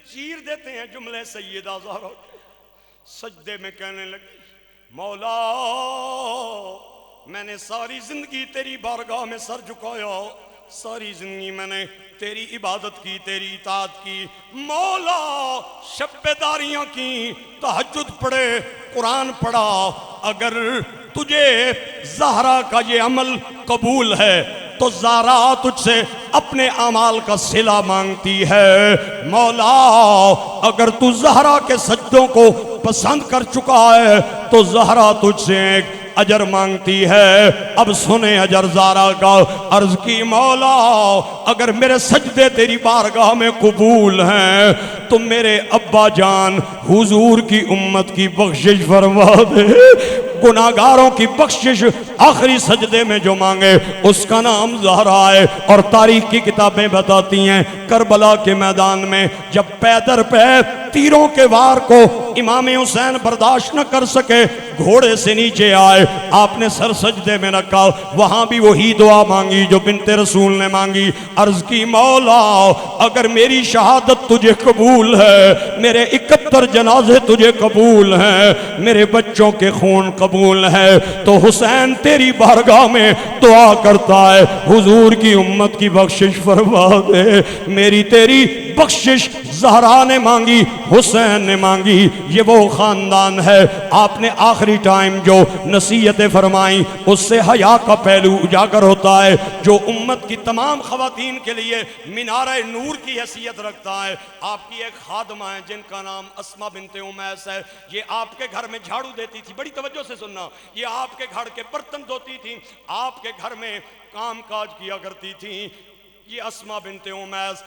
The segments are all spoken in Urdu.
چیر دیتے ہیں جملے سیدہ زہرا سجدے میں کہنے لگی مولا میں نے ساری زندگی تیری بارگاہ میں سر جھکایا، ساری زندگی میں نے تیری عبادت کی، تیری اطاعت کی، مولا شب بیداریاں کی، تہجد پڑھے، قرآن پڑھا، اگر تجھے زہرا کا یہ عمل قبول ہے تو زہرا تجھ سے اپنے اعمال کا صلہ مانگتی ہے، مولا اگر تو زہرا کے سجدوں کو پسند کر چکا ہے تو زہرا تجھ سے ایک اجر مانگتی ہے۔ اب سنیں اجر زہرا کا، عرض کی مولا اگر میرے سجدے تیری بارگاہ میں قبول ہیں تو میرے ابا جان حضور کی امت کی بخشش فرما دے، گناہگاروں کی بخشش آخری سجدے میں جو مانگے اس کا نام زہرا ہے۔ اور تاریخ کی کتابیں بتاتی ہیں کربلا کے میدان میں جب پیدر پہ تیروں کے وار کو امام حسین برداشت نہ کر سکے، گھوڑے سے نیچے آئے، آپ نے سر سجدے میں رکھا، وہاں بھی وہی دعا مانگی جو بنت رسول نے مانگی، عرض کی مولا اگر میری شہادت تجھے قبول ہے، میرے 71 جنازے تجھے قبول ہیں، میرے بچوں کے خون قبول ہے تو حسین تیری بارگاہ میں دعا کرتا ہے حضور کی امت کی بخشش فرما دے۔ میری تیری بخشش زہرا نے مانگی، حسین نے مانگی، یہ وہ خاندان ہے۔ آپ نے آخری ٹائم جو نصیحتیں فرمائیں اس سے حیا کا پہلو اجاگر ہوتا ہے جو امت کی تمام خواتین کے لیے مینارہ نور کی حیثیت رکھتا ہے۔ آپ کی ایک خادمہ ہے جن کا نام اسما بنت امیس ہے، یہ آپ کے گھر میں جھاڑو دیتی تھی، بڑی توجہ سے سننا، یہ آپ کے گھر کے برتن دھوتی تھی، آپ کے گھر میں کام کاج کیا کرتی تھی۔ یہ اسما بنت امیس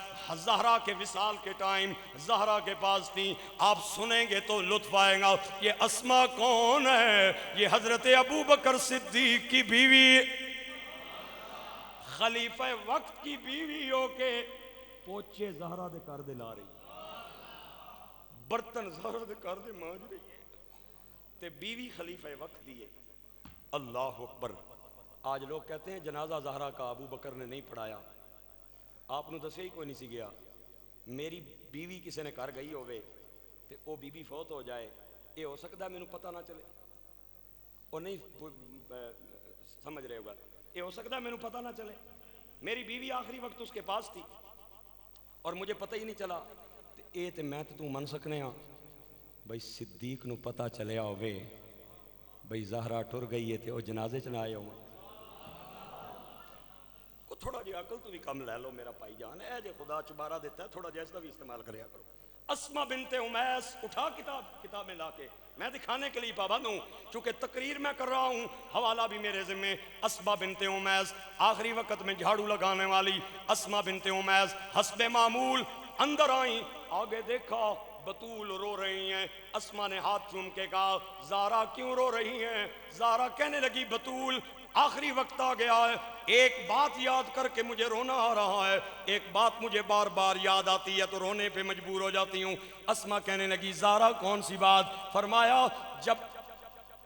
زہرا کے وصال کے ٹائم زہرا کے پاس تھی، آپ سنیں گے تو لطف آئے گا۔ یہ اسما کون ہے؟ یہ حضرت ابوبکر صدیق کی بیوی، خلیفہ وقت کی بیوی ہو کے پوچھے زہرا دے کر دے لا رہی، برتن زہرا دے کر دے مانج رہی ہے تے بیوی خلیفہ وقت دیے۔ اللہ اکبر۔ آج لوگ کہتے ہیں جنازہ زہرا کا ابو بکر نے نہیں پڑھایا، آپ نے دسے ہی کوئی نہیں سی گیا۔ میری بیوی کسی نے کر گئی ہوئے تے او بیوی فوت ہو جائے، یہ ہو سکتا ہے مینوں پتہ نہ چلے، وہ نہیں سمجھ رہے ہوگا، یہ ہو سکتا ہے مینوں پتہ نہ چلے، میری بیوی آخری وقت اس کے پاس تھی اور مجھے پتہ ہی نہیں چلا، اے تے میں تے تو من سکنے ہاں بھئی صدیق نو پتہ چلیا ہوئے بھئی زہرا ٹر گئی ہے تے او جنازے چ نہ آئے ہوں، تھوڑا جی عقل تو بھی کم لے لو میرا بھائی جان، اے جے خدا چبارہ دیتا ہے تھوڑا جا اس کا بھی استعمال کریا کرو۔ اسما بنت امیس اٹھا کتابیں لا کے، میں دکھانے کے لیے پابند ہوں چونکہ تقریر میں کر رہا ہوں، حوالہ بھی میرے ذمہ۔ اسما بنت امیس آخری وقت میں جھاڑو لگانے والی اسما بنت امیس حسب معمول اندر آئیں، آگے دیکھا بطول رو رہی ہیں۔ اسما نے ہاتھ چوم کے کہا زہرا کیوں رو رہی ہیں؟ زہرا کہنے لگی بطول آخری وقت آ گیا ہے، ایک بات یاد کر کے مجھے رونا آ رہا ہے، ایک بات مجھے بار بار یاد آتی ہے تو رونے پہ مجبور ہو جاتی ہوں۔ اسما کہنے لگی زہرا کون سی بات؟ فرمایا جب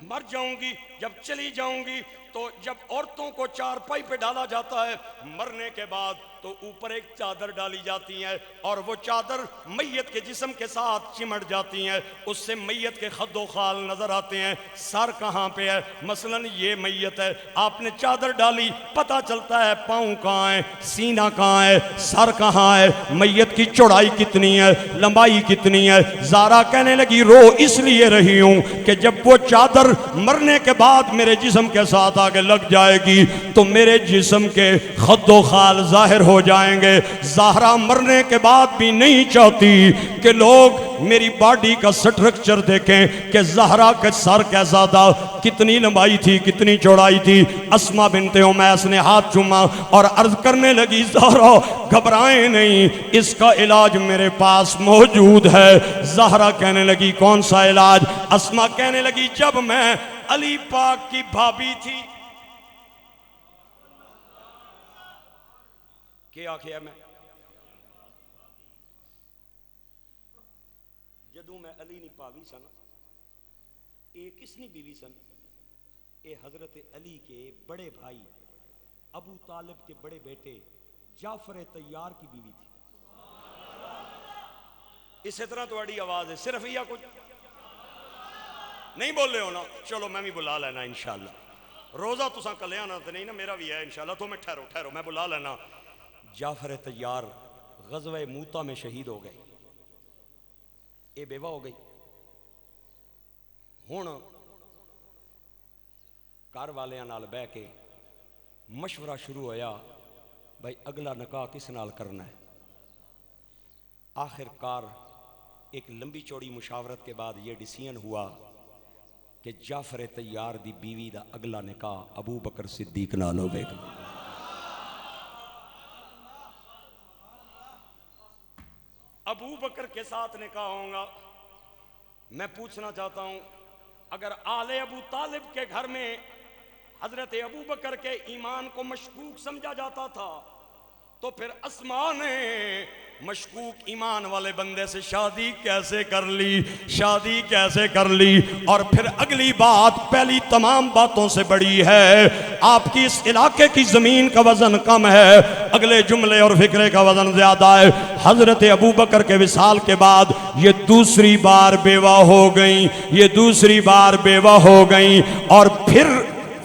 مر جاؤں گی، جب چلی جاؤں گی تو جب عورتوں کو چارپائی پہ ڈالا جاتا ہے مرنے کے بعد تو اوپر ایک چادر ڈالی جاتی ہے اور وہ چادر میت کے جسم کے ساتھ چمٹ جاتی ہیں، اس سے میت کے خد و خال نظر آتے ہیں، سر کہاں پہ ہے؟ مثلا یہ میت ہے، آپ نے چادر ڈالی، پتہ چلتا ہے پاؤں کہاں ہے، سینہ کہاں ہے، سر کہاں ہے، میت کی چوڑائی کتنی ہے، لمبائی کتنی ہے۔ زہرا کہنے لگی رو اس لیے رہی ہوں کہ جب وہ چادر مرنے کے بعد میرے جسم کے ساتھ آگے لگ جائے گی تو میرے جسم کے خد و خال ظاہر ہو جائیں گے۔ زہرا مرنے کے بعد بھی نہیں چاہتی کہ لوگ میری باڈی کا سٹرکچر دیکھیں کہ زہرا کا سر کیسا تھا، کتنی لمبائی تھی، کتنی چوڑائی تھی۔ اسما بنت امیس نے ہاتھ چوما اور عرض کرنے لگی زہرا گھبرائیں نہیں، اس کا علاج میرے پاس موجود ہے۔ زہرا کہنے لگی کون سا علاج؟ اسما کہنے لگی جب میں علی پاک کی بھابی تھی، کیا کیا میں جدوں میں علی نی پاوی سن، اے کس نی بیوی سن؟ اے حضرت علی کے بڑے بھائی ابو طالب کے بڑے بیٹے جعفر طیار کی بیوی تھی۔ اسی طرح تھوڑی آواز ہے صرف یا کچھ نہیں بولے ہو نا؟ چلو میں بھی بلا لینا انشاءاللہ. روزہ تساں کلے آنا تو نہیں نا، میرا بھی ہے انشاءاللہ. تو میں ٹھہرو میں بلا لینا. جعفر طیار غزوہ موتا میں شہید ہو گئے. اے بیوہ ہو گئی. ہن گھر والیاں نال بہ کے مشورہ شروع ہویا بھائی اگلا نکاح کس نال کرنا ہے. آخر کار ایک لمبی چوڑی مشاورت کے بعد یہ ڈیسیژن ہوا کہ جعفر طیار دی بیوی دا اگلا نکاح ابو بکر صدیق نال ہوے گا. ابو بکر کے ساتھ نکاح ہوگا. میں پوچھنا چاہتا ہوں اگر آل ابو طالب کے گھر میں حضرت ابو بکر کے ایمان کو مشکوک سمجھا جاتا تھا تو پھر اسماء نے مشکوک ایمان والے بندے سے شادی کیسے کر لی؟ اور پھر اگلی بات پہلی تمام باتوں سے بڑی ہے. آپ کی اس علاقے کی زمین کا وزن کم ہے، اگلے جملے اور فکرے کا وزن زیادہ ہے. حضرت ابو بکر کے وصال کے بعد یہ دوسری بار بیوہ ہو گئیں اور پھر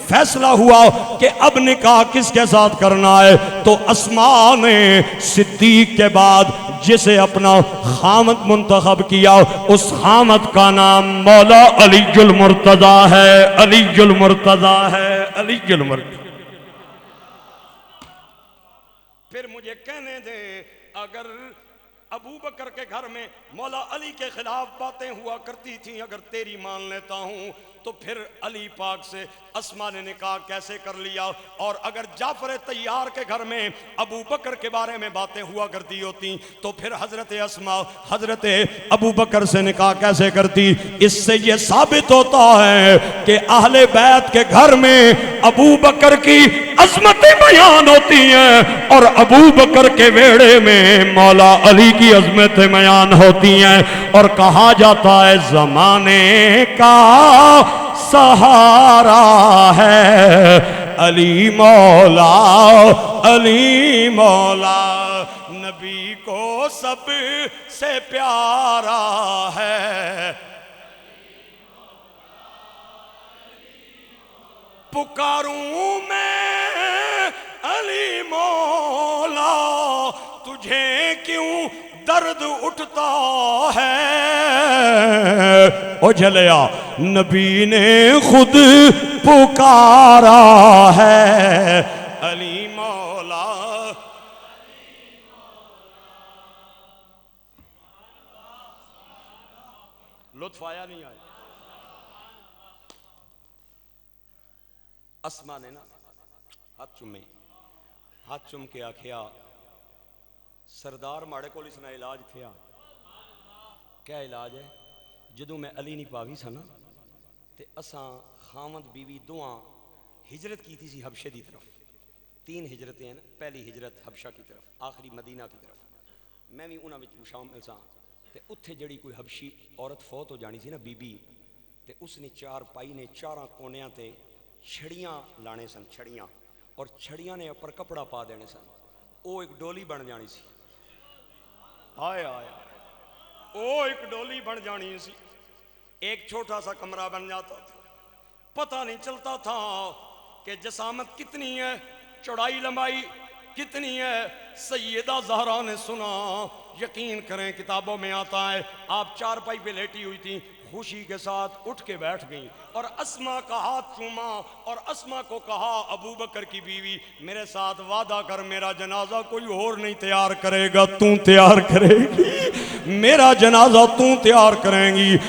فیصلہ ہوا کہ اب نکاح کس کے ساتھ کرنا ہے. تو اسماء نے صدیق کے بعد جسے اپنا خامد منتخب کیا اس خامد کا نام مولا علی المرتضی ہے. پھر مجھے کہنے دیں اگر ابو بکر کے گھر میں مولا علی کے خلاف باتیں ہوا کرتی تھیں، اگر تیری مان لیتا ہوں تو پھر علی پاک سے اسماء نے نکاح کیسے کر لیا؟ اور اگر جعفر طیار کے گھر میں ابو بکر کے بارے میں باتیں ہوا کرتی ہوتی تو پھر حضرت اسماء حضرت ابو بکر سے نکاح کیسے کرتی؟ اس سے یہ ثابت ہوتا ہے کہ اہل بیت کے گھر میں ابو بکر کی عظمتیں بیان ہوتی ہیں اور ابو بکر کے ویڑے میں مولا علی کی عظمتیں بیان ہوتی ہیں. اور کہا جاتا ہے زمانے کا سہارا ہے علی مولا نبی کو سب سے پیارا ہے. پکاروں میں علی مولا تجھے کیوں درد اٹھتا ہے؟ او جھلیا نبی نے خود پکارا ہے علی مولا. لطف آیا نہیں آیا؟ اسماء نے نا ہاتھ چوم کے آکھیا سردار ماڑے کو اس نے علاج تھیا. کیا علاج ہے؟ جدوں میں علی نہیں پاوی سا نا تے اساں خامد بیوی دوہاں ہجرت کی تھی سی حبشے دی طرف. 3 ہجرتیں ہیں نا، پہلی ہجرت حبشہ کی طرف، آخری مدینہ کی طرف. میں بھی انہاں وچ شامل ساں تے اتھے جڑی کوئی حبشی عورت فوت ہو جانی سی نا بی تے اس نے 4 پائی نے 4 کونیاں تے چھڑیاں لانے سن، چھڑیاں، اور چھڑیاں نے اوپر کپڑا پا دینے سن. او ایک ڈولی بن جانی سی. آیا او ایک ڈولی بن جانی سی. ایک چھوٹا سا کمرہ بن جاتا تھا. پتہ نہیں چلتا تھا کہ جسامت کتنی ہے، چوڑائی لمبائی کتنی ہے. سیدہ زہرا نے سنا، یقین کریں کتابوں میں آتا ہے آپ 4 پائی پہ لیٹی ہوئی تھی، خوشی کے ساتھ اٹھ کے بیٹھ گئیں اور اسماء کا ہاتھ چوما اور اسماء کو کہا ابو بکر کی بیوی میرے ساتھ وعدہ کر میرا جنازہ کوئی اور نہیں تیار کرے گا، تو تیار کرے گی، میرا جنازہ تو تیار کریں گی.